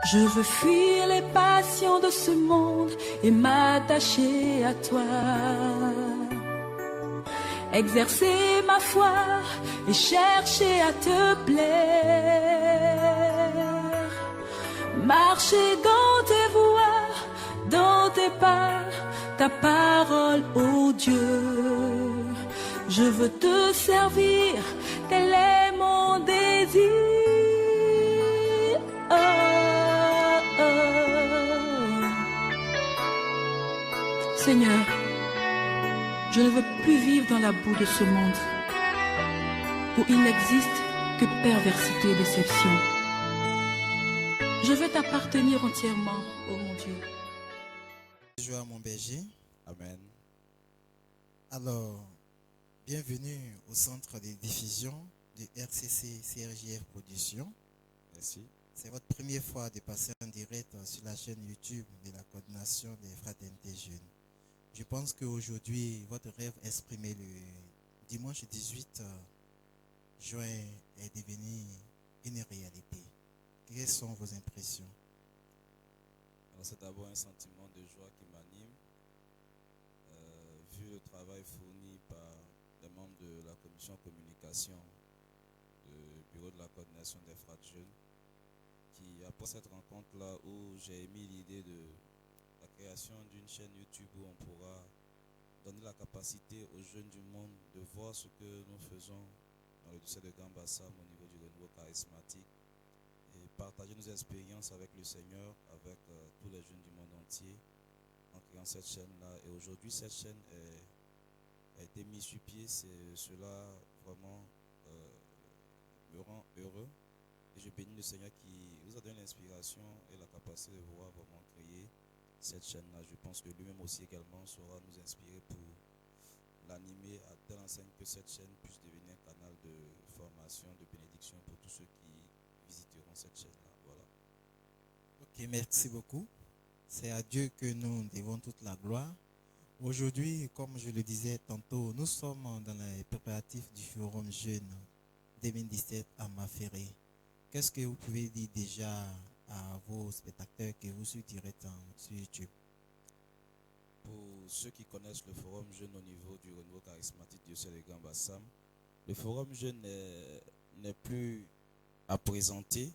Je veux fuir les passions de ce monde et m'attacher à toi. Exercer ma foi et chercher à te plaire. Marcher dans tes voies, dans tes pas, ta parole, ô Dieu. Je veux te servir, tel est mon désir. Oh, oh. Seigneur, je ne veux plus vivre dans la boue de ce monde où il n'existe que perversité et déception. Je veux t'appartenir entièrement, ô mon Dieu. Joie mon berger. Amen. Alors, bienvenue au centre de diffusion de RCC CRJF Production. Merci. C'est votre première fois de passer en direct sur la chaîne YouTube de la coordination des fraternités jeunes. Je pense qu'aujourd'hui, votre rêve exprimé le dimanche 18 juin est devenu une réalité. Quelles sont vos impressions? Alors c'est d'abord un sentiment de joie qui m'anime, vu le travail fourni par les membres de la commission communication du bureau de la coordination des frères jeunes, qui après cette rencontre-là où j'ai émis l'idée de la création d'une chaîne YouTube où on pourra donner la capacité aux jeunes du monde de voir ce que nous faisons dans le diocèse de Grand-Bassam au niveau du renouveau charismatique et partager nos expériences avec le Seigneur, avec tous les jeunes du monde entier en créant cette chaîne-là. Et aujourd'hui, cette chaîne a été mise sur pied. Cela vraiment me rend heureux. Et je bénis le Seigneur qui vous a donné l'inspiration et la capacité de pouvoir vraiment créer cette chaîne-là. Je pense que lui-même aussi également saura nous inspirer pour l'animer à telle enseigne que cette chaîne puisse devenir un canal de formation, de bénédiction pour tous ceux qui visiteront cette chaîne-là. Voilà. Ok, merci beaucoup. C'est à Dieu que nous devons toute la gloire. Aujourd'hui, comme je le disais tantôt, nous sommes dans les préparatifs du Forum Jeune 2017 à Maféré. Qu'est-ce que vous pouvez dire déjà à vos spectateurs que vous suivent direct sur YouTube? Pour ceux qui connaissent le Forum Jeune au niveau du renouveau charismatique du diocèse de Grand-Bassam, le Forum Jeune n'est plus à présenter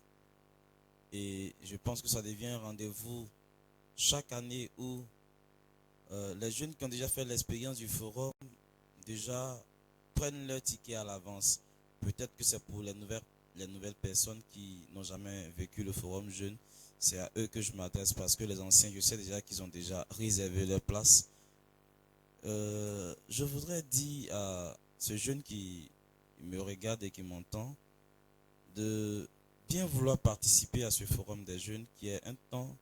et je pense que ça devient un rendez-vous chaque année où les jeunes qui ont déjà fait l'expérience du Forum déjà prennent leur ticket à l'avance. Peut-être que c'est pour les nouvelles personnes qui n'ont jamais vécu le Forum Jeune. C'est à eux que je m'adresse parce que les anciens, je sais déjà qu'ils ont déjà réservé leur place. Je voudrais dire à ce jeune qui me regarde et qui m'entend de bien vouloir participer à ce Forum des jeunes qui est un temps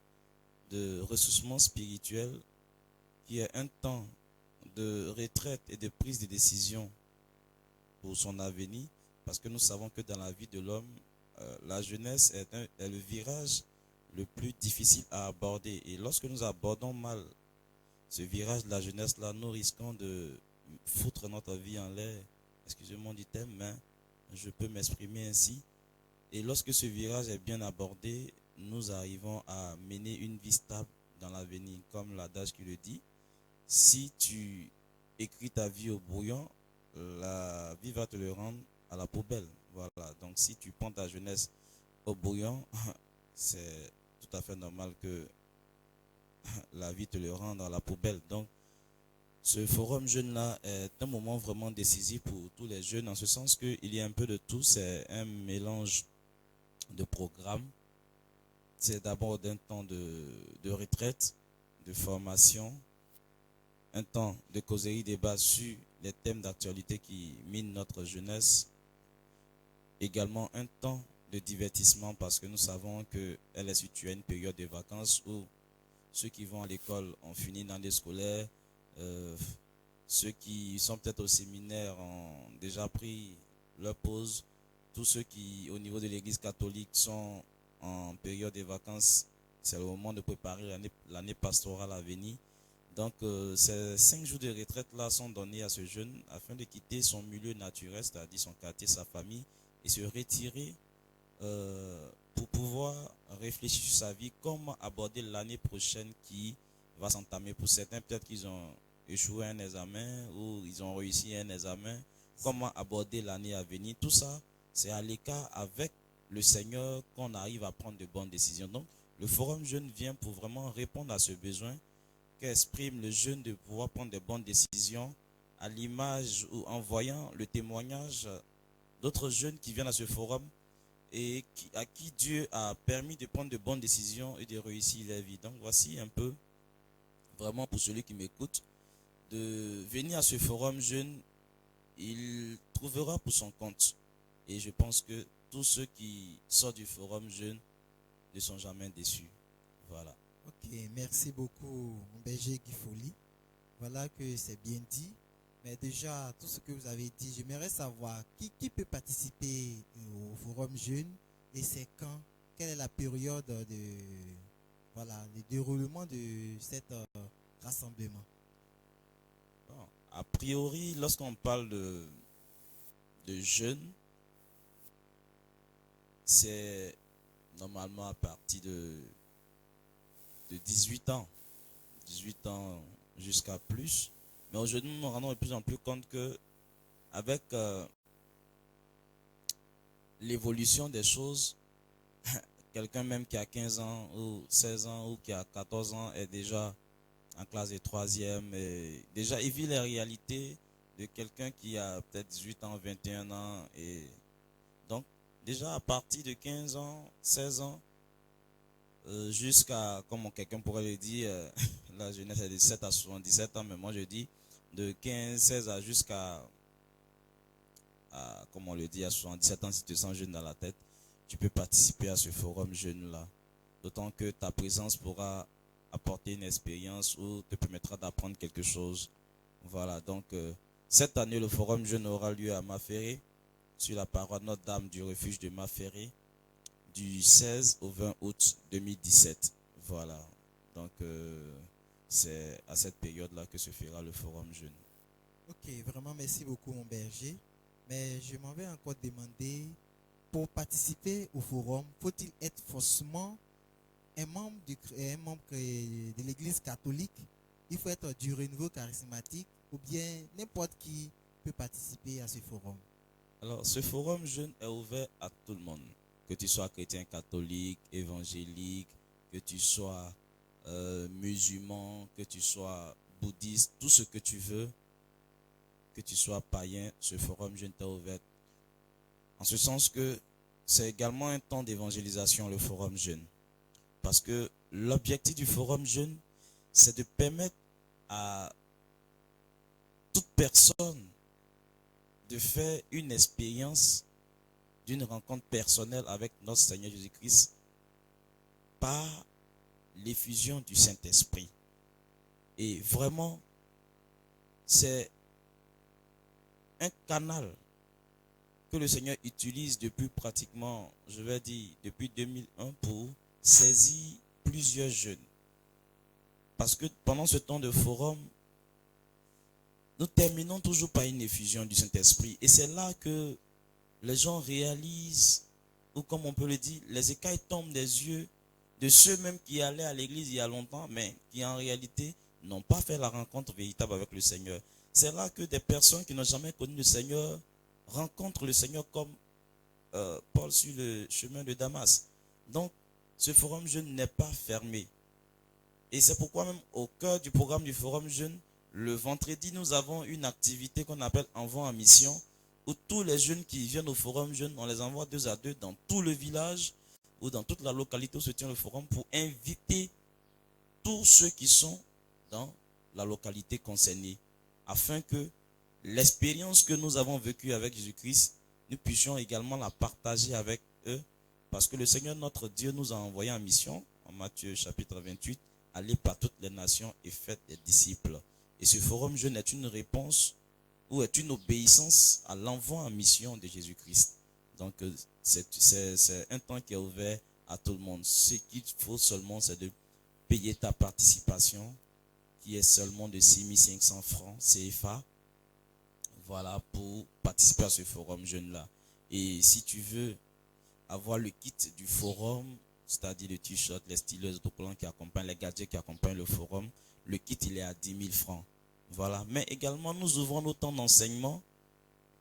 de ressourcement spirituel, qui est un temps de retraite et de prise de décision pour son avenir, parce que nous savons que dans la vie de l'homme, la jeunesse est le virage le plus difficile à aborder. Et lorsque nous abordons mal ce virage de la jeunesse-là, nous risquons de foutre notre vie en l'air. Excusez-moi du thème, mais je peux m'exprimer ainsi. Et lorsque ce virage est bien abordé, nous arrivons à mener une vie stable dans l'avenir, comme l'adage qui le dit. Si tu écris ta vie au brouillon, la vie va te le rendre à la poubelle. Voilà. Donc si tu prends ta jeunesse au brouillon, c'est tout à fait normal que la vie te le rende à la poubelle. Donc ce forum jeune-là est un moment vraiment décisif pour tous les jeunes, en ce sens qu'il y a un peu de tout. C'est un mélange de programmes. C'est d'abord un temps de retraite, de formation, un temps de causerie débat sur les thèmes d'actualité qui minent notre jeunesse. Également un temps de divertissement parce que nous savons qu'elle est située à une période de vacances où ceux qui vont à l'école ont fini l'année scolaire, ceux qui sont peut-être au séminaire ont déjà pris leur pause, tous ceux qui au niveau de l'église catholique sont en période de vacances, c'est le moment de préparer l'année pastorale à venir. Donc ces 5 jours de retraite là sont donnés à ce jeune afin de quitter son milieu naturel, c'est-à-dire son quartier, sa famille, et se retirer pour pouvoir réfléchir sur sa vie, comment aborder l'année prochaine qui va s'entamer. Pour certains, peut-être qu'ils ont échoué un examen ou ils ont réussi un examen. Comment aborder l'année à venir. Tout ça, c'est à l'écart avec le Seigneur qu'on arrive à prendre de bonnes décisions. Donc, le Forum Jeune vient pour vraiment répondre à ce besoin qu'exprime le jeune de pouvoir prendre de bonnes décisions à l'image ou en voyant le témoignage d'autres jeunes qui viennent à ce forum et à qui Dieu a permis de prendre de bonnes décisions et de réussir leur vie. Donc voici un peu, vraiment pour celui qui m'écoute, de venir à ce forum jeune, il trouvera pour son compte. Et je pense que tous ceux qui sortent du forum jeune ne sont jamais déçus. Voilà. Ok, merci beaucoup, mon berger Guy Folly. Voilà que c'est bien dit. Mais déjà, tout ce que vous avez dit, j'aimerais savoir qui peut participer au Forum Jeune et c'est quand, quelle est la période de, voilà, le déroulement de cet rassemblement. Bon, a priori, lorsqu'on parle de jeunes, c'est normalement à partir de 18 ans. 18 ans jusqu'à plus. Mais aujourd'hui, nous nous rendons de plus en plus compte que avec l'évolution des choses, quelqu'un même qui a 15 ans ou 16 ans ou qui a 14 ans est déjà en classe de 3e et déjà il vit les réalités de quelqu'un qui a peut-être 18 ans, 21 ans et donc déjà à partir de 15 ans, 16 ans jusqu'à, comme quelqu'un pourrait le dire, la jeunesse est de 7 à 77 ans, mais moi je dis de 15, 16 à jusqu'à, comme on le dit, à 77 ans, si tu te sens jeune dans la tête, tu peux participer à ce forum jeune-là. D'autant que ta présence pourra apporter une expérience ou te permettra d'apprendre quelque chose. Voilà, donc cette année, le forum jeune aura lieu à Maferré, sur la paroisse Notre-Dame du Refuge de Maferré, du 16 au 20 août 2017. Voilà, donc c'est à cette période-là que se fera le forum jeune. Ok, vraiment merci beaucoup mon berger. Mais je m'en vais encore demander, pour participer au forum, faut-il être forcément un membre de l'église catholique? Il faut être du renouveau charismatique ou bien n'importe qui peut participer à ce forum? Alors, ce forum jeune est ouvert à tout le monde. Que tu sois chrétien catholique, évangélique, que tu sois musulman, que tu sois bouddhiste, tout ce que tu veux, que tu sois païen, ce forum jeune t'est ouvert. En ce sens que c'est également un temps d'évangélisation, le forum jeune. Parce que l'objectif du forum jeune, c'est de permettre à toute personne de faire une expérience d'une rencontre personnelle avec notre Seigneur Jésus-Christ par l'effusion du Saint-Esprit. Et vraiment, c'est un canal que le Seigneur utilise depuis pratiquement, je vais dire, depuis 2001 pour saisir plusieurs jeunes. Parce que pendant ce temps de forum, nous terminons toujours par une effusion du Saint-Esprit. Et c'est là que les gens réalisent, ou comme on peut le dire, les écailles tombent des yeux de ceux-mêmes qui allaient à l'église il y a longtemps, mais qui en réalité n'ont pas fait la rencontre véritable avec le Seigneur. C'est là que des personnes qui n'ont jamais connu le Seigneur rencontrent le Seigneur comme Paul sur le chemin de Damas. Donc, ce forum jeune n'est pas fermé. Et c'est pourquoi même au cœur du programme du forum jeune, le vendredi, nous avons une activité qu'on appelle Envoi en mission, où tous les jeunes qui viennent au forum jeune, on les envoie 2 à 2 dans tout le village ou dans toute la localité où se tient le forum pour inviter tous ceux qui sont dans la localité concernée, afin que l'expérience que nous avons vécue avec Jésus-Christ, nous puissions également la partager avec eux, parce que le Seigneur notre Dieu nous a envoyé en mission, en Matthieu chapitre 28, allez par toutes les nations et faites des disciples. Et ce forum jeune est une réponse ou est une obéissance à l'envoi en mission de Jésus-Christ. Donc c'est un temps qui est ouvert à tout le monde. Ce qu'il faut seulement, c'est de payer ta participation, qui est seulement de 6500 francs CFA. Voilà, pour participer à ce forum jeune-là. Et si tu veux avoir le kit du forum, c'est-à-dire le t-shirt, les stylus, autocollants qui accompagnent, les gadgets qui accompagnent le forum. Le kit, il est à 10 000 francs. Voilà. Mais également, nous ouvrons nos temps d'enseignement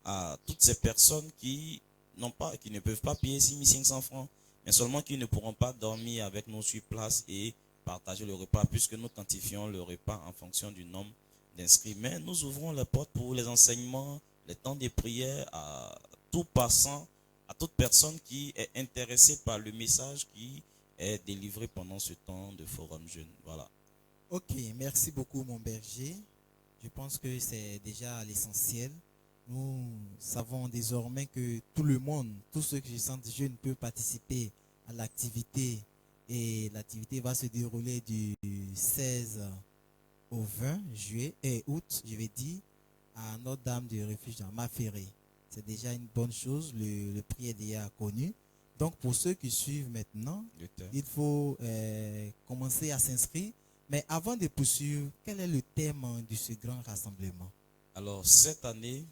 à toutes ces personnes qui ne peuvent pas payer 6 500 francs, mais seulement qui ne pourront pas dormir avec nous sur place et partager le repas, puisque nous quantifions le repas en fonction du nombre d'inscrits. Mais nous ouvrons les portes pour les enseignements, les temps de prière à tout passant, à toute personne qui est intéressée par le message qui est délivré pendant ce temps de forum jeune. Voilà. Ok, merci beaucoup mon berger. Je pense que c'est déjà l'essentiel. Nous savons désormais que tout le monde, tous ceux qui se sentent jeunes peuvent participer à l'activité et l'activité va se dérouler du 16 au 20 juillet et août, je vais dire, à Notre-Dame du Refuge dans Maferré. C'est déjà une bonne chose, le prix est déjà connu. Donc pour ceux qui suivent maintenant, il faut commencer à s'inscrire. Mais avant de poursuivre, quel est le thème de ce grand rassemblement? Alors cette année,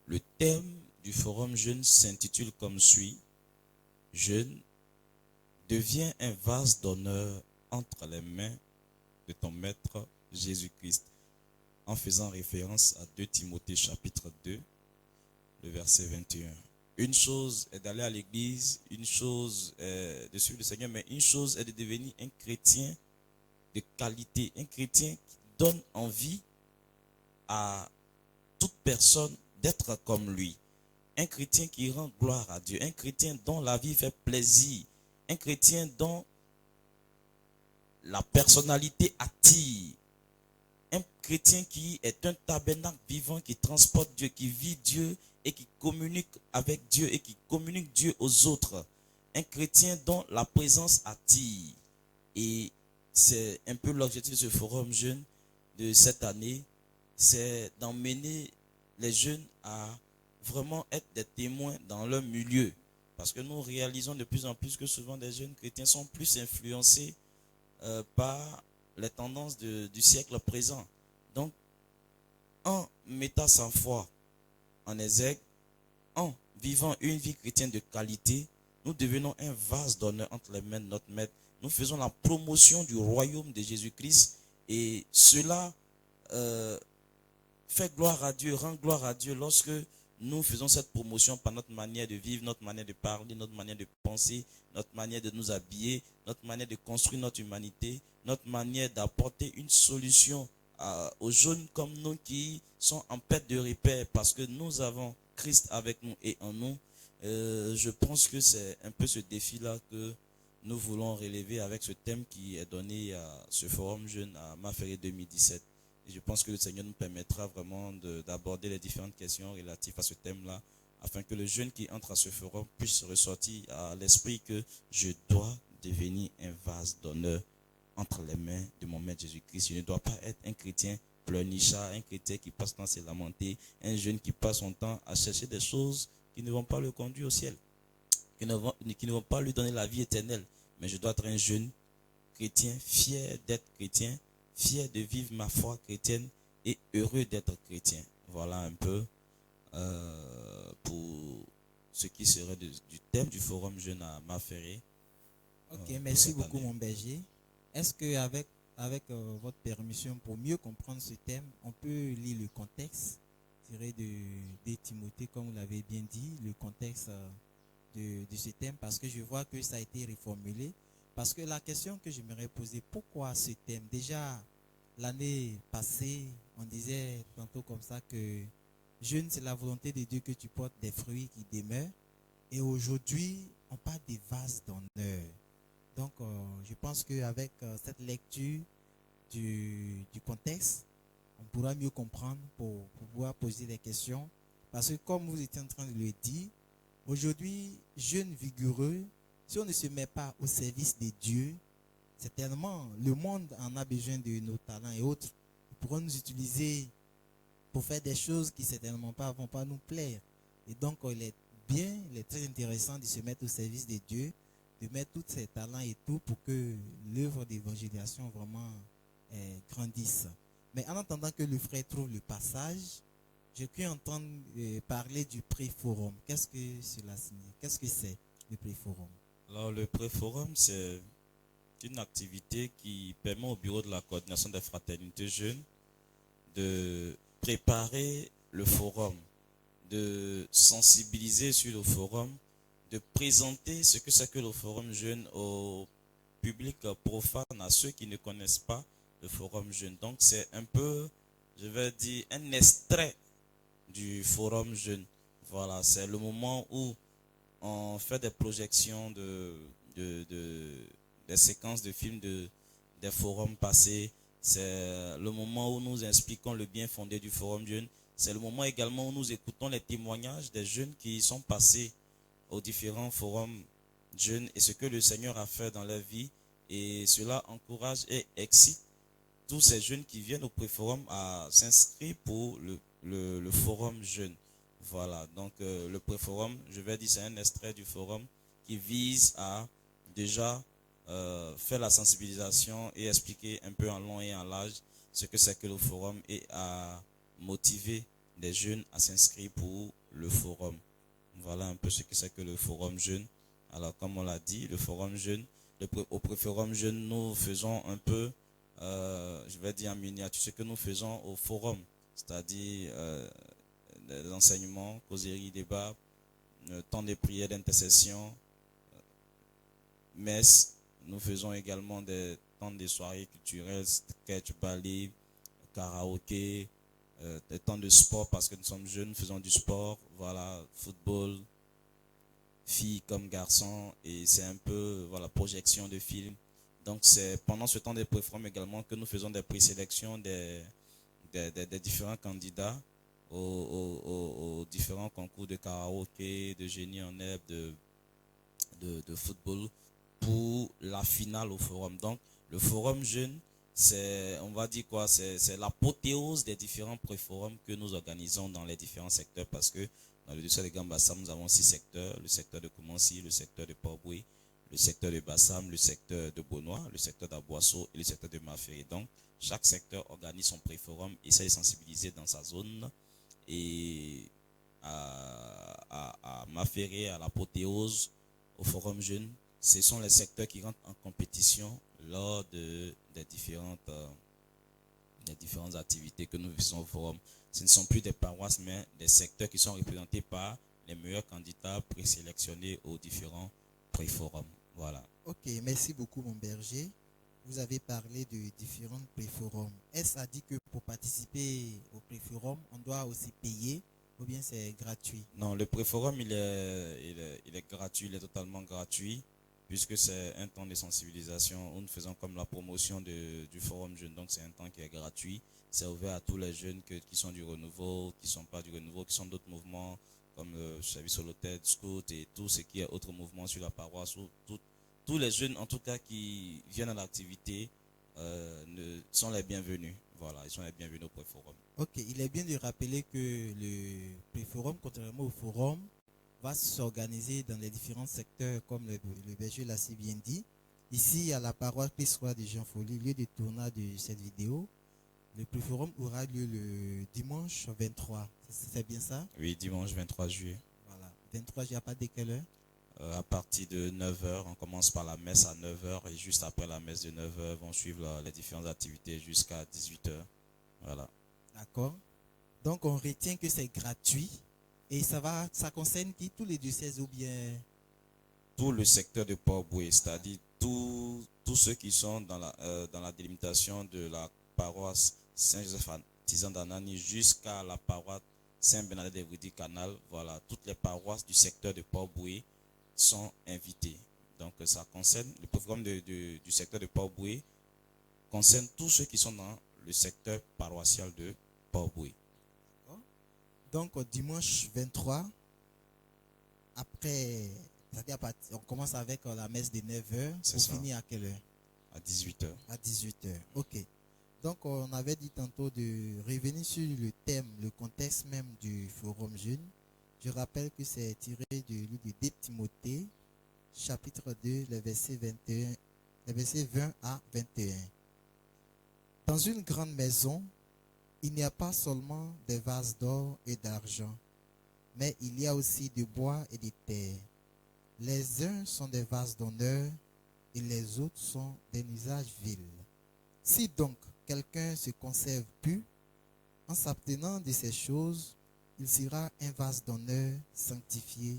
le thème du forum jeune s'intitule comme suit: Jeune, deviens un vase d'honneur entre les mains de ton maître Jésus-Christ, en faisant référence à 2 Timothée chapitre 2, le verset 21. Une chose est d'aller à l'église, une chose est de suivre le Seigneur, mais une chose est de devenir un chrétien de qualité, un chrétien qui donne envie à toute personne d'être comme lui. Un chrétien qui rend gloire à Dieu, un chrétien dont la vie fait plaisir, un chrétien dont la personnalité attire, un chrétien qui est un tabernacle vivant, qui transporte Dieu, qui vit Dieu et qui communique avec Dieu et qui communique Dieu aux autres. Un chrétien dont la présence attire. Et c'est un peu l'objectif de ce forum jeune de cette année, c'est d'emmener les jeunes à vraiment être des témoins dans leur milieu. Parce que nous réalisons de plus en plus que souvent des jeunes chrétiens sont plus influencés par les tendances du siècle présent. Donc, en mettant sa foi en exergue, en vivant une vie chrétienne de qualité, nous devenons un vase d'honneur entre les mains de notre maître. Nous faisons la promotion du royaume de Jésus-Christ et cela fait gloire à Dieu, rend gloire à Dieu lorsque nous faisons cette promotion par notre manière de vivre, notre manière de parler, notre manière de penser, notre manière de nous habiller, notre manière de construire notre humanité, notre manière d'apporter une solution aux jeunes comme nous qui sont en perte de repère parce que nous avons Christ avec nous et en nous. Je pense que c'est un peu ce défi-là que nous voulons relever avec ce thème qui est donné à ce forum jeune à Maferré 2017. Et je pense que le Seigneur nous permettra vraiment d'aborder les différentes questions relatives à ce thème-là, afin que le jeune qui entre à ce forum puisse ressortir à l'esprit que je dois devenir un vase d'honneur entre les mains de mon Maître Jésus-Christ. Je ne dois pas être un chrétien pleurnichard, un chrétien qui passe son temps à se lamenter, un jeune qui passe son temps à chercher des choses qui ne vont pas le conduire au ciel, qui ne vont pas lui donner la vie éternelle. Mais je dois être un jeune chrétien, fier d'être chrétien, fier de vivre ma foi chrétienne et heureux d'être chrétien. Voilà un peu pour ce qui serait du thème du forum jeune à Maferré. Ok, merci beaucoup mon berger. Est-ce qu'avec votre permission, pour mieux comprendre ce thème, on peut lire le contexte tiré de Timothée, comme vous l'avez bien dit, le contexte de ce thème, parce que je vois que ça a été reformulé. Parce que la question que je m'aurais posée, pourquoi ce thème? Déjà, l'année passée, on disait tantôt comme ça que jeune, c'est la volonté de Dieu que tu portes des fruits qui demeurent. Et aujourd'hui, on parle des vases d'honneur. Donc, je pense qu'avec cette lecture du contexte, on pourra mieux comprendre pour pouvoir poser des questions. Parce que comme vous étiez en train de le dire, aujourd'hui, jeunes vigoureux, si on ne se met pas au service de Dieu, certainement, le monde en a besoin de nos talents et autres. Ils pourront nous utiliser pour faire des choses qui certainement pas vont pas nous plaire. Et donc, il est très intéressant de se mettre au service de Dieu, de mettre tous ses talents et tout pour que l'œuvre d'évangélisation vraiment grandisse. Mais en attendant que le frère trouve le passage, j'ai pu entendre parler du pré-forum. Qu'est-ce que cela signifie? Qu'est-ce que c'est? le pré-forum? Alors, le pré-forum, c'est une activité qui permet au bureau de la coordination des fraternités jeunes de préparer le forum, de sensibiliser sur le forum, de présenter ce que c'est que le forum jeune au public profane, à ceux qui ne connaissent pas le forum jeune. Donc c'est un peu, je vais dire, un extrait du forum jeune. Voilà, c'est le moment où on fait des projections des séquences de films des forums passés. C'est le moment où nous expliquons le bien fondé du forum jeune. C'est le moment également où nous écoutons les témoignages des jeunes qui sont passés aux différents forums jeunes et ce que le Seigneur a fait dans leur vie. Et cela encourage et excite tous ces jeunes qui viennent au pré-forum à s'inscrire pour le forum jeune. Voilà, donc le pré-forum, je vais dire, c'est un extrait du forum qui vise à déjà faire la sensibilisation et expliquer un peu en long et en large ce que c'est que le forum et à motiver les jeunes à s'inscrire pour le forum. Voilà un peu ce que c'est que le forum jeune. Alors, comme on l'a dit, le forum jeune, au pré-forum jeune, nous faisons un peu, je vais dire en miniature, ce que nous faisons au forum, c'est-à-dire des enseignements, causeries, débats, temps de prière, d'intercession, messe. Nous faisons également des temps de soirées culturelles, sketch, ballet, karaoké, des temps de sport parce que nous sommes jeunes, nous faisons du sport, voilà, football, filles comme garçons, et c'est un peu, voilà, projection de films. Donc c'est pendant ce temps de pré-forum également que nous faisons des présélections des différents candidats aux différents concours de karaoké, de génie en herbe, de football pour la finale au forum. Donc le forum jeune, c'est, on va dire quoi, c'est l'apothéose des différents pré-forums que nous organisons dans les différents secteurs parce que dans le diocèse de Grand-Bassam, nous avons 6 secteurs, le secteur de Koumansi, le secteur de Port-Boué, le secteur de Bassam, le secteur de Bonois, le secteur d'Aboisseau et le secteur de Maféré. Donc, chaque secteur organise son pré-forum, essaie de sensibiliser dans sa zone et à Maféré, à l'apothéose, au forum jeune, ce sont les secteurs qui rentrent en compétition lors des différentes activités que nous faisons au forum. Ce ne sont plus des paroisses, mais des secteurs qui sont représentés par les meilleurs candidats présélectionnés aux différents pré-forums. Voilà. Ok, merci beaucoup mon berger. Vous avez parlé de différents pré-forums. Est-ce à dire que pour participer au pré-forum, on doit aussi payer ou bien c'est gratuit? Non, le pré-forum, il est gratuit, il est totalement gratuit, puisque c'est un temps de sensibilisation où nous faisons comme la promotion du forum jeune. Donc c'est un temps qui est gratuit. C'est ouvert à tous les jeunes qui sont du renouveau, qui ne sont pas du renouveau, qui sont d'autres mouvements comme le service au tête, scout et tout ce qui est autres mouvements sur la paroisse. Tous les jeunes, en tout cas, qui viennent à l'activité sont les bienvenus. Voilà, ils sont les bienvenus au pré-forum. Ok, il est bien de rappeler que le pré-forum, contrairement au forum, va s'organiser dans les différents secteurs, comme le berger l'a si bien dit. Ici, à la paroisse Christ-Roi de Jean Folly, lieu de tournage de cette vidéo, le pré-forum aura lieu le dimanche 23. C'est bien ça? Oui, dimanche 23 juillet. Voilà. 23 juillet, à partir de quelle heure? À partir de 9h, on commence par la messe à 9h et juste après la messe de 9h, vont suivre les différentes activités jusqu'à 18h. Voilà. D'accord. Donc, on retient que c'est gratuit et ça concerne qui? Tous les diocèses ou bien? Tout le secteur de Port-Boué, c'est-à-dire tous ceux qui sont dans la délimitation de la paroisse Saint-Joseph Artisan d'Anani jusqu'à la paroisse Saint-Bernadette d'Evry Canal. Voilà, toutes les paroisses du secteur de Port-Boué sont invitées. Donc ça concerne le programme du secteur de Port-Boué concerne tous ceux qui sont dans le secteur paroissial de Port-Boué. Donc dimanche 23, après, c'est-à-dire on commence avec la messe de 9h, on finit à quelle heure? À 18h. À 18h, ok. Donc on avait dit tantôt de revenir sur le thème, le contexte même du forum jeune. Je rappelle que c'est tiré du livre de 2 Timothée, chapitre 2, les versets 20 à 21. Dans une grande maison, il n'y a pas seulement des vases d'or et d'argent, mais il y a aussi de bois et de terre. Les uns sont des vases d'honneur et les autres sont des usages vils. Si donc quelqu'un se conserve pur, en s'abstenant de ces choses, il sera un vase d'honneur sanctifié,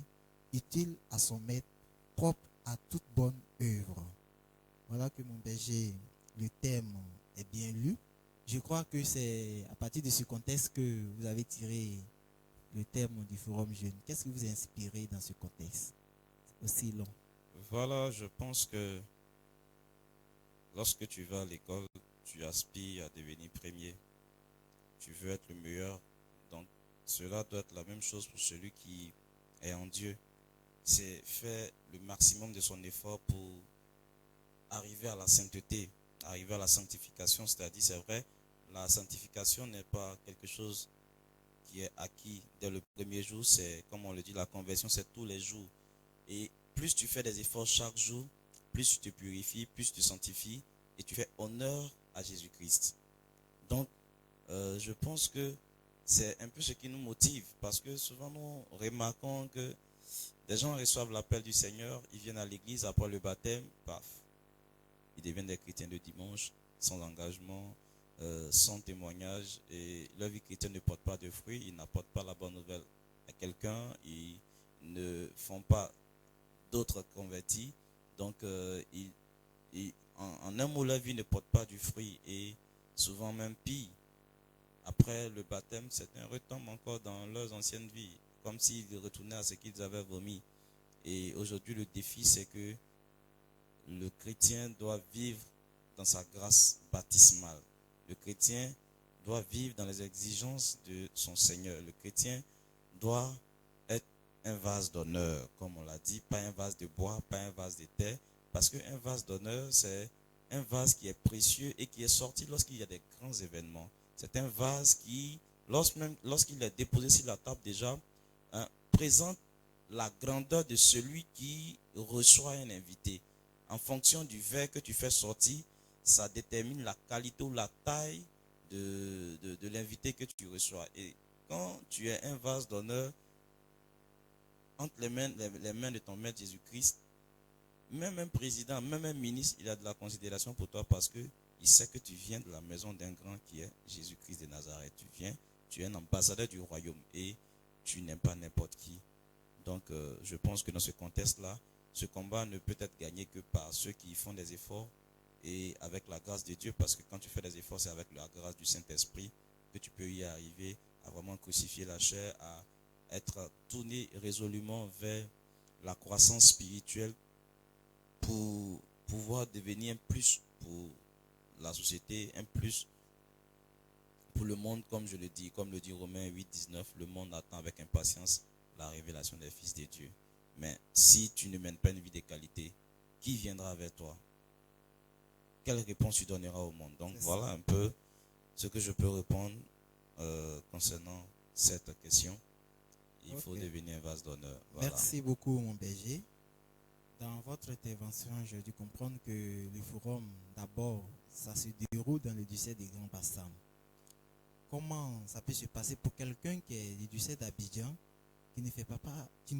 utile à son maître, propre à toute bonne œuvre. Voilà que mon berger, le thème est bien lu. Je crois que c'est à partir de ce contexte que vous avez tiré le thème du Forum Jeune. Qu'est-ce qui vous a inspiré dans ce contexte aussi long? Voilà, je pense que lorsque tu vas à l'école, tu aspires à devenir premier. Tu veux être le meilleur. Donc, cela doit être la même chose pour celui qui est en Dieu. C'est faire le maximum de son effort pour arriver à la sainteté, arriver à la sanctification. C'est-à-dire, c'est vrai, la sanctification n'est pas quelque chose qui est acquis dès le premier jour. C'est, comme on le dit, la conversion, c'est tous les jours. Et plus tu fais des efforts chaque jour, plus tu te purifies, plus tu te sanctifies et tu fais honneur à Jésus-Christ. Donc, je pense que c'est un peu ce qui nous motive parce que souvent nous remarquons que des gens reçoivent l'appel du Seigneur, ils viennent à l'église après le baptême, paf, ils deviennent des chrétiens de dimanche, sans engagement, sans témoignage et leur vie chrétienne ne porte pas de fruits, ils n'apportent pas la bonne nouvelle à quelqu'un, ils ne font pas d'autres convertis, donc en un mot leur vie ne porte pas du fruit et souvent même pire. Après le baptême, certains retombent encore dans leurs anciennes vies, comme s'ils retournaient à ce qu'ils avaient vomi. Et aujourd'hui, le défi, c'est que le chrétien doit vivre dans sa grâce baptismale. Le chrétien doit vivre dans les exigences de son Seigneur. Le chrétien doit être un vase d'honneur, comme on l'a dit, pas un vase de bois, pas un vase de terre, parce qu'un vase d'honneur, c'est un vase qui est précieux et qui est sorti lorsqu'il y a des grands événements. C'est un vase qui, lorsqu'il est déposé sur la table déjà, présente la grandeur de celui qui reçoit un invité. En fonction du verre que tu fais sortir, ça détermine la qualité ou la taille de l'invité que tu reçois. Et quand tu es un vase d'honneur entre les mains de ton maître Jésus-Christ, même un président, même un ministre, il a de la considération pour toi parce que il sait que tu viens de la maison d'un grand qui est Jésus-Christ de Nazareth. Tu es un ambassadeur du royaume et tu n'aimes pas n'importe qui. Donc, je pense que dans ce contexte-là, ce combat ne peut être gagné que par ceux qui font des efforts et avec la grâce de Dieu, parce que quand tu fais des efforts, c'est avec la grâce du Saint-Esprit que tu peux y arriver à vraiment crucifier la chair, à être tourné résolument vers la croissance spirituelle pour pouvoir devenir un plus pour la société, un plus pour le monde, comme je le dis, comme le dit Romains 8, 19, le monde attend avec impatience la révélation des fils de Dieu. Mais si tu ne mènes pas une vie de qualité, qui viendra vers toi? Quelle réponse tu donneras au monde? Donc voilà un peu ce que je peux répondre concernant cette question. Il faut devenir un vase d'honneur. Voilà. Merci beaucoup, mon berger. Dans votre intervention, j'ai dû comprendre que le forum, d'abord, ça se déroule dans le diocèse des Grands Bassam. Comment ça peut se passer pour quelqu'un qui est du diocèse d'Abidjan, qui ne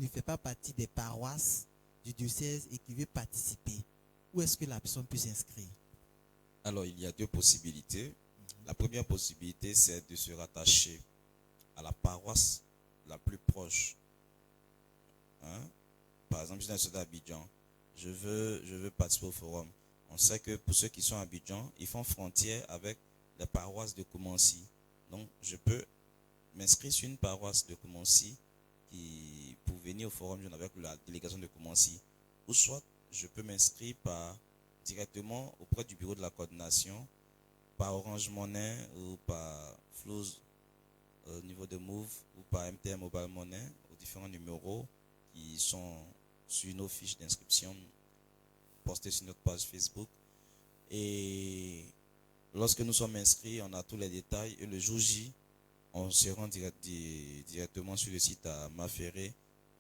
fait pas partie des paroisses du diocèse et qui veut participer? Où est-ce que la personne peut s'inscrire? Alors, il y a deux possibilités. La première possibilité, c'est de se rattacher à la paroisse la plus proche. Par exemple, je suis dans le diocèse d'Abidjan. Je veux participer au forum. On sait que pour ceux qui sont à Abidjan, ils font frontière avec les paroisses de Koumansi. Donc, je peux m'inscrire sur une paroisse de Koumansi pour venir au forum jeune avec la délégation de Koumansi. Ou soit, je peux m'inscrire directement auprès du bureau de la coordination, par Orange Money ou par Flows au niveau de Move ou par MTM Mobile Money, aux différents numéros qui sont sur nos fiches d'inscription postées sur notre page Facebook. Et lorsque nous sommes inscrits, on a tous les détails et le jour J, on se rend directement sur le site à Maferré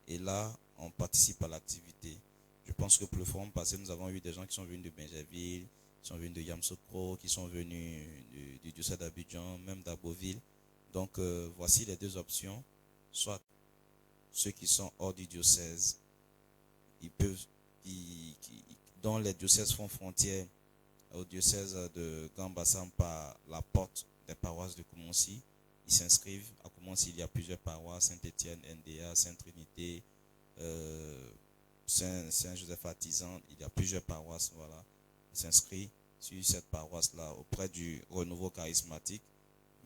et là, on participe à l'activité. Je pense que pour le forum passé, nous avons eu des gens qui sont venus de Benjerville, qui sont venus de Yamsokro, qui sont venus du diocèse d'Abidjan, même d'Aboville. Donc, voici les deux options. Soit ceux qui sont hors du diocèse, ils peuvent, dont les diocèses font frontière au diocèse de Grand-Bassam par la porte des paroisses de Koumonsi. Ils s'inscrivent. À Koumonsi, il y a plusieurs paroisses, Saint-Étienne, NDA, Sainte-Trinité, Saint-Joseph-Artisan. Il y a plusieurs paroisses, voilà. Ils s'inscrivent sur cette paroisse-là auprès du renouveau charismatique,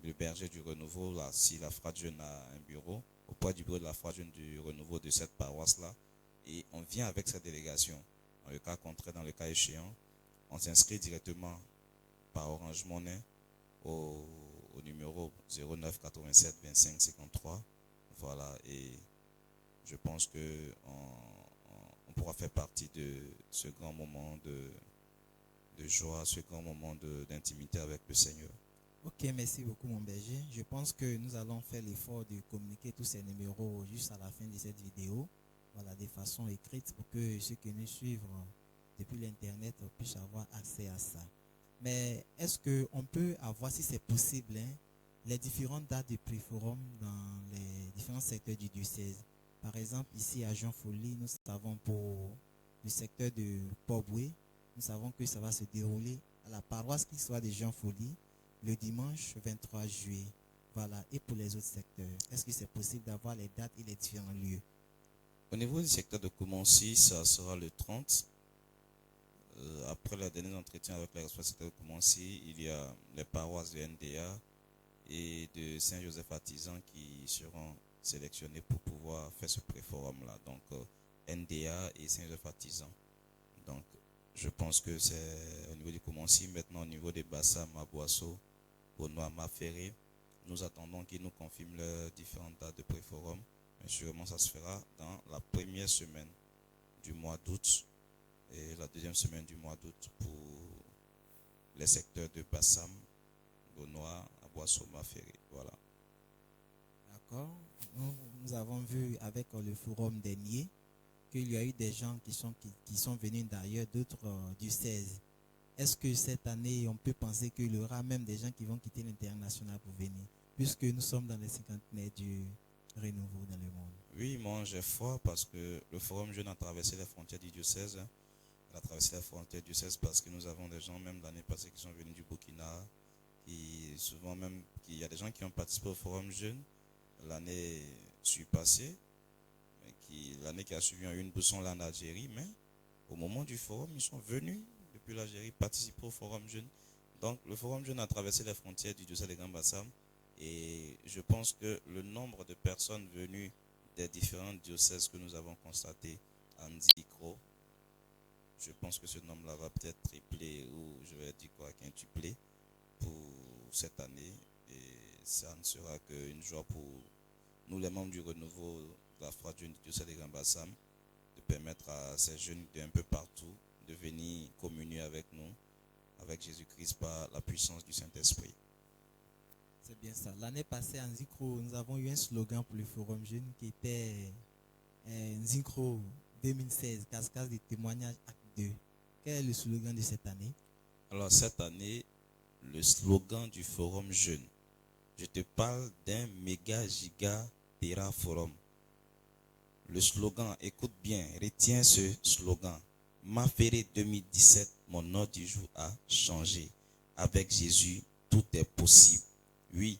le berger du renouveau, là, si la Frate Jeune a un bureau, auprès du bureau de la Frate Jeune du renouveau de cette paroisse-là. Et on vient avec cette délégation. Dans le cas contraire, dans le cas échéant, on s'inscrit directement par Orange Money au numéro 09 87 25 53. Voilà, et je pense que on pourra faire partie de ce grand moment de joie, ce grand moment d'intimité avec le Seigneur. Ok, merci beaucoup mon berger. Je pense que nous allons faire l'effort de communiquer tous ces numéros juste à la fin de cette vidéo. Voilà, de façon écrite pour que ceux qui nous suivent depuis l'internet puissent avoir accès à ça. Mais est-ce qu'on peut avoir, si c'est possible, les différentes dates de pré-forum dans les différents secteurs du diocèse? Par exemple, ici à Jean Folly, nous savons pour le secteur de Poboué, nous savons que ça va se dérouler à la paroisse qui soit de Jean Folly le dimanche 23 juillet. Voilà. Et pour les autres secteurs, est-ce que c'est possible d'avoir les dates et les différents lieux? Au niveau du secteur de Koumonsi, ça sera le 30. Après le dernier entretien avec les responsables de Koumonsi, il y a les paroisses de NDA et de Saint-Joseph-Artisan qui seront sélectionnés pour pouvoir faire ce pré-forum-là. Donc, NDA et Saint-Joseph-Artisan. Donc, je pense que c'est au niveau du Koumonsi. Maintenant, au niveau des Bassam, Maboisseau, Bonois, Maféré, nous attendons qu'ils nous confirment leurs différentes dates de pré-forum. Mais sûrement, ça se fera dans la première semaine du mois d'août et la deuxième semaine du mois d'août pour les secteurs de Bassam, Bonois, Aboisseau, Maféré. Voilà. D'accord. Nous avons vu avec le forum dernier qu'il y a eu des gens qui sont venus d'ailleurs, d'autres diocèses. Est-ce que cette année, on peut penser qu'il y aura même des gens qui vont quitter l'international pour venir, puisque nous sommes dans les 50e du renouveau dans le monde? Oui, moi j'ai foi parce que le forum jeune a traversé les frontières du diocèse. Il a traversé les frontières du diocèse parce que nous avons des gens, même l'année passée, qui sont venus du Burkina. Souvent même, il y a des gens qui ont participé au forum jeune l'année passée. L'année qui a suivi, ont eu une bousson là en Algérie, mais au moment du forum, ils sont venus depuis l'Algérie participer au forum jeune. Donc, le forum jeune a traversé les frontières du diocèse de Grand-Bassam et je pense que le nombre de personnes venues des différents diocèses que nous avons constatés en Zikro, je pense que ce nombre-là va peut-être tripler ou je vais dire quoi, quintupler pour cette année et ça ne sera qu'une joie pour nous, les membres du renouveau de la Frate Jeune du diocèse de Grand-Bassam, de permettre à ces jeunes d'un peu partout de venir communier avec nous, avec Jésus-Christ par la puissance du Saint-Esprit. C'est bien ça. L'année passée, en Zikro, nous avons eu un slogan pour le Forum Jeune qui était Zikro 2016, cascade de témoignages acte 2. Quel est le slogan de cette année? Alors, cette année, le slogan du Forum Jeune, je te parle d'un méga giga Terra Forum. Le slogan, écoute bien, retiens ce slogan. Maféré 2017, mon ordre du jour a changé. Avec Jésus, tout est possible. Oui,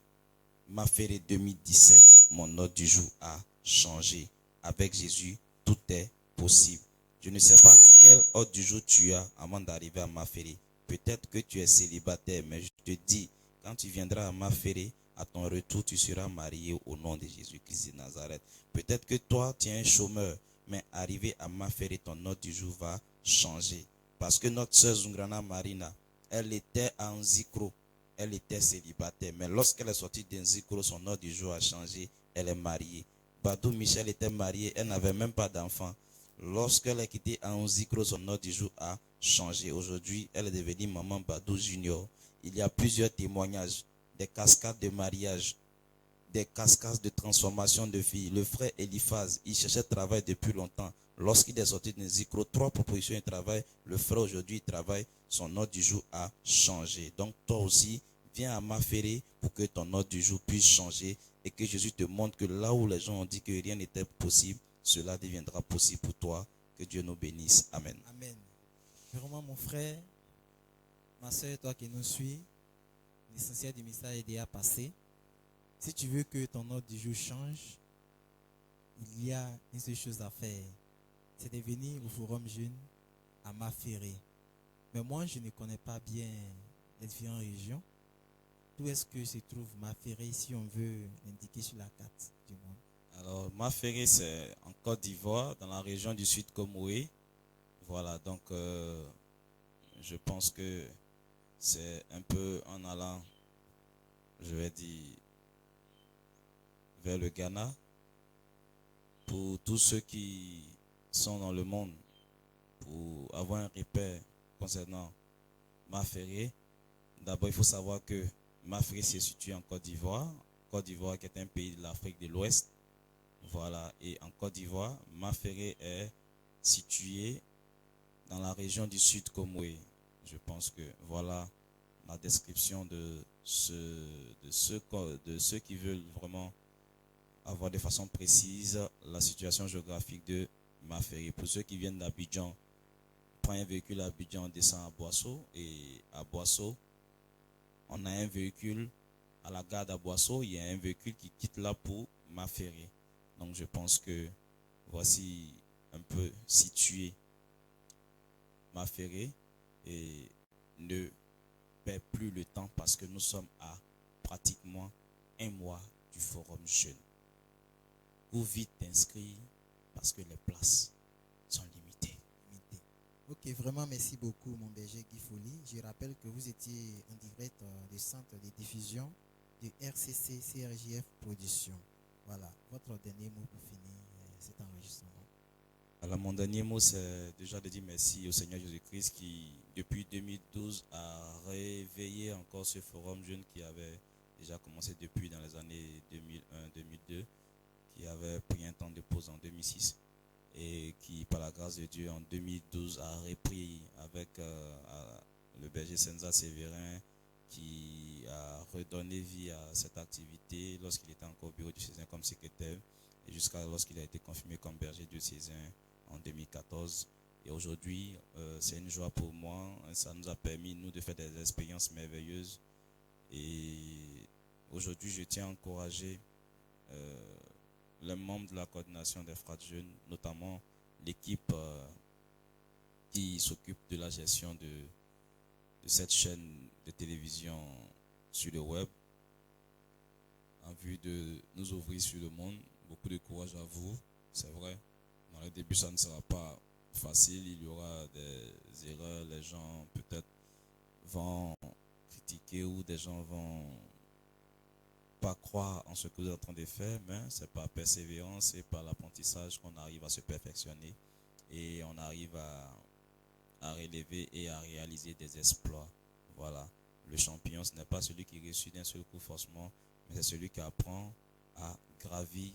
Maféré 2017, mon ordre du jour a changé. Avec Jésus, tout est possible. Je ne sais pas quel ordre du jour tu as avant d'arriver à Maféré. Peut-être que tu es célibataire, mais je te dis, quand tu viendras à Maféré, à ton retour, tu seras marié au nom de Jésus-Christ de Nazareth. Peut-être que toi, tu es un chômeur, mais arrivé à Maféré, ton ordre du jour va changer. Parce que notre sœur Zungrana Marina, elle était en Zikro, elle était célibataire. Mais lorsqu'elle est sortie d'un Zikro, son ordre du jour a changé, elle est mariée. Badou Michel était mariée, elle n'avait même pas d'enfant. Lorsqu'elle a quitté en Zikro, son ordre du jour a changé. Aujourd'hui, elle est devenue maman Badou Junior. Il y a plusieurs témoignages, des cascades de mariage, des cascades de transformation de vie. Le frère Eliphaz, il cherchait travail depuis longtemps. Lorsqu'il est sorti de Zikro, 3 propositions de travail. Le frère aujourd'hui travaille, son ordre du jour a changé. Donc toi aussi, viens à Maféré pour que ton ordre du jour puisse changer et que Jésus te montre que là où les gens ont dit que rien n'était possible, cela deviendra possible pour toi. Que Dieu nous bénisse. Amen. Amen. Vraiment, mon frère, ma soeur, toi qui nous suis, l'essentiel du message est déjà passé. Si tu veux que ton ordre du jour change, il y a une seule chose à faire. C'est de venir au Forum Jeune à Maféré. Mais moi, je ne connais pas bien les différentes régions. Où est-ce que se trouve Maféré si on veut l'indiquer sur la carte du monde? Alors, Maféré, c'est en Côte d'Ivoire, dans la région du Sud Comoé. Voilà, donc je pense que c'est un peu en allant, je vais dire, vers le Ghana. Pour tous ceux qui sont dans le monde, pour avoir un repère concernant Maféré, d'abord il faut savoir que Maféré se situe en Côte d'Ivoire. Côte d'Ivoire qui est un pays de l'Afrique de l'Ouest. Voilà, et en Côte d'Ivoire, Maféré est situé dans la région du Sud Comoé. Je pense que voilà la description de ceux qui veulent vraiment avoir de façon précise la situation géographique de Maféré. Pour ceux qui viennent d'Abidjan, prend un véhicule à Abidjan, on descend à Boisseau, et à Boisseau, on a un véhicule à la gare d'Aboisseau, il y a un véhicule qui quitte là pour Maféré. Donc je pense que voici un peu situé Maféré, et ne perds plus le temps parce que nous sommes à pratiquement un mois du Forum Jeune. Ou vite t'inscrire parce que les places sont limitées. Ok, vraiment merci beaucoup mon berger Guy Folly. Je rappelle que vous étiez en direct du centre de diffusion du RCC CRJF Production. Voilà, votre dernier mot pour finir cet enregistrement. Alors mon dernier mot, c'est déjà de dire merci au Seigneur Jésus-Christ qui, depuis 2012, a réveillé encore ce forum jeune qui avait déjà commencé depuis dans les années 2001-2002, qui avait pris un temps de pause en 2006 et qui, par la grâce de Dieu, en 2012 a repris avec le berger Senza Sévérin, qui a redonné vie à cette activité lorsqu'il était encore au bureau diocésain comme secrétaire et jusqu'à lorsqu'il a été confirmé comme berger diocésain en 2014. Et aujourd'hui, c'est une joie pour moi. Ça nous a permis, nous, de faire des expériences merveilleuses. Et aujourd'hui, je tiens à encourager les membres de la coordination des frères jeunes, notamment l'équipe qui s'occupe de la gestion de cette chaîne de télévision sur le web, en vue de nous ouvrir sur le monde. Beaucoup de courage à vous, c'est vrai. Dans le début, ça ne sera pas facile, il y aura des erreurs, les gens peut-être vont critiquer ou des gens vont pas croire en ce que vous êtes en train de faire, mais c'est par persévérance et par l'apprentissage qu'on arrive à se perfectionner et on arrive à relever et à réaliser des exploits. Voilà. Le champion, ce n'est pas celui qui réussit d'un seul coup forcément, mais c'est celui qui apprend à gravir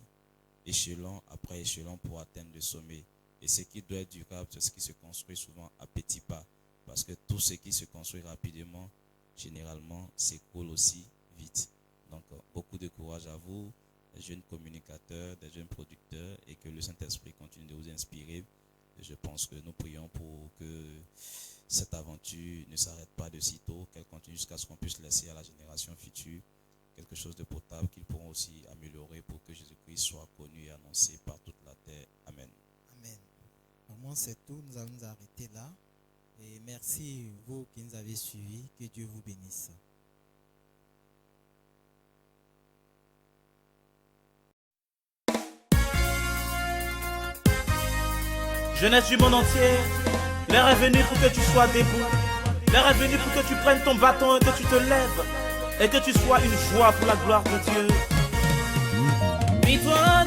échelon après échelon pour atteindre le sommet. Et ce qui doit être durable, c'est ce qui se construit souvent à petits pas. Parce que tout ce qui se construit rapidement, généralement, s'écroule aussi vite. Donc, beaucoup de courage à vous, des jeunes communicateurs, des jeunes producteurs, et que le Saint-Esprit continue de vous inspirer. Et je pense que nous prions pour que cette aventure ne s'arrête pas de sitôt, qu'elle continue jusqu'à ce qu'on puisse laisser à la génération future quelque chose de potable qu'ils pourront aussi améliorer pour que Jésus-Christ soit connu et annoncé par toute la terre. Amen. Amen. Pour moi, c'est tout. Nous allons nous arrêter là. Et merci vous qui nous avez suivis. Que Dieu vous bénisse. Jeunesse du monde entier, l'heure est venue pour que tu sois debout. L'heure est venue pour que tu prennes ton bâton et que tu te lèves. Et que tu sois une joie pour la gloire de Dieu. Puis toi,